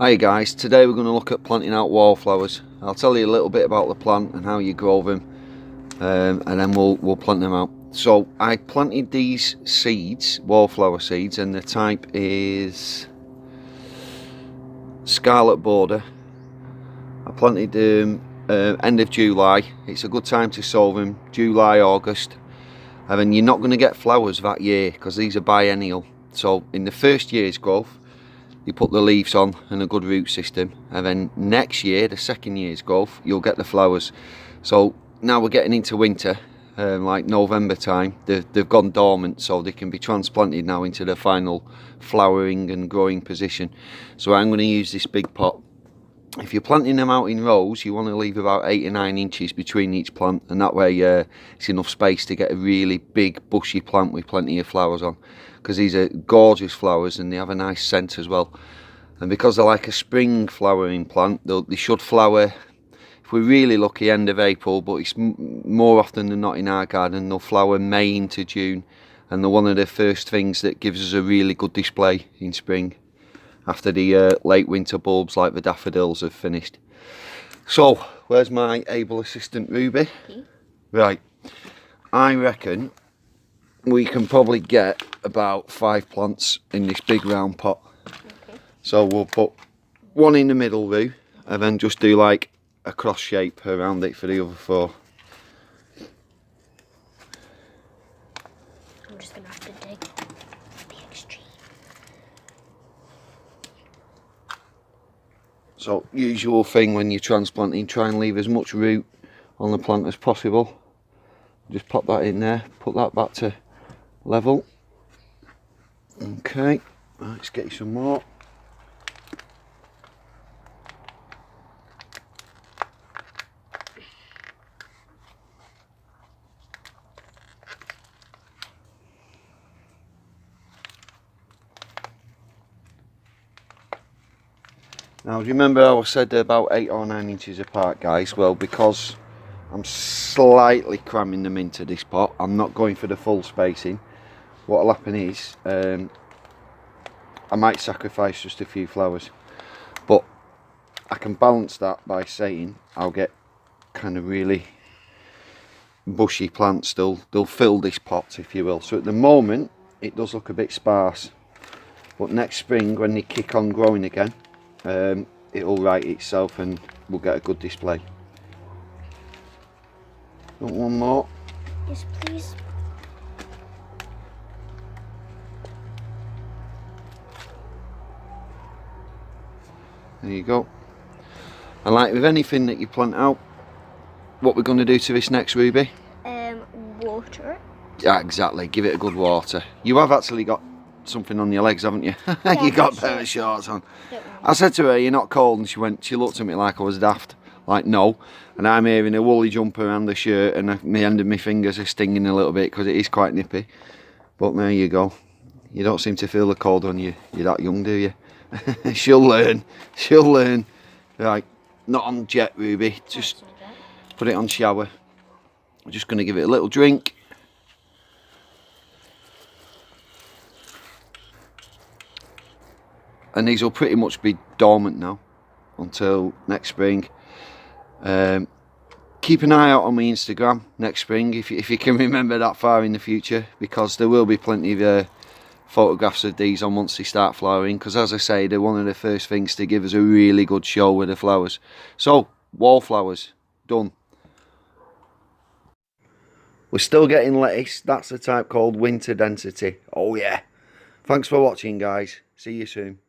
Hi guys, today we're going to look at planting out wallflowers. I'll tell you a little bit about the plant and how you grow them, and then we'll plant them out. So I planted these seeds, wallflower seeds, and the type is Scarlet Border. I planted them end of July. It's a good time to sow them, July, August. And then you're not going to get flowers that year because these are biennial. So in the first year's growth, you put the leaves on and a good root system, and then next year, the second year's growth, you'll get the flowers. So now we're getting into winter, like November time, they've gone dormant, so they can be transplanted now into the final flowering and growing position. So I'm going to use this big pot. If you're planting them out in rows, you want to leave about 8 or 9 inches between each plant, and that way it's enough space to get a really big bushy plant with plenty of flowers on, because these are gorgeous flowers and they have a nice scent as well. And because they're like a spring flowering plant, they should flower, if we're really lucky, end of April, but it's more often than not in our garden, they'll flower May into June, and they're one of the first things that gives us a really good display in spring, after the late winter bulbs like the daffodils have finished. So, where's my able assistant Ruby? Right, I reckon we can probably get about 5 plants in this big round pot. Okay. So we'll put one in the middle, Roo, and then just do like a cross shape around it for the other 4. I'm just gonna have to dig the extreme. So, usual thing when you're transplanting, try and leave as much root on the plant as possible. Just pop that in there, put that back to level. Okay, let's get you some more. Now, do you remember how I said about 8 or 9 inches apart, guys? Well, because I'm slightly cramming them into this pot, I'm not going for the full spacing. What'll happen is, I might sacrifice just a few flowers, but I can balance that by saying I'll get kind of really bushy plants. They'll fill this pot, if you will. So at the moment, it does look a bit sparse, but next spring, when they kick on growing again, it'll right itself and we'll get a good display. Want one more? Yes, please. There you go. And like with anything that you plant out, what we're going to do to this next, Ruby? Water. Yeah, exactly. Give it a good water. You have actually got something on your legs, haven't you? Yeah, you got a pair of shorts on. I said to her, "You're not cold?" And she looked at me like I was daft. Like, no. And I'm here in a woolly jumper and a shirt, and the end of my fingers are stinging a little bit because it is quite nippy. But there you go. You don't seem to feel the cold when you're that young, do you? She'll learn. She'll learn. Right, not on jet, Ruby. Just put it on shower. I'm just going to give it a little drink. And these will pretty much be dormant now until next spring. Keep an eye out on my Instagram next spring, if you can remember that far in the future, because there will be plenty of photographs of these on once they start flowering, because as I say, they're one of the first things to give us a really good show with the flowers. So, wallflowers, done. We're still getting lettuce. That's the type called winter density. Oh yeah. Thanks for watching, guys. See you soon.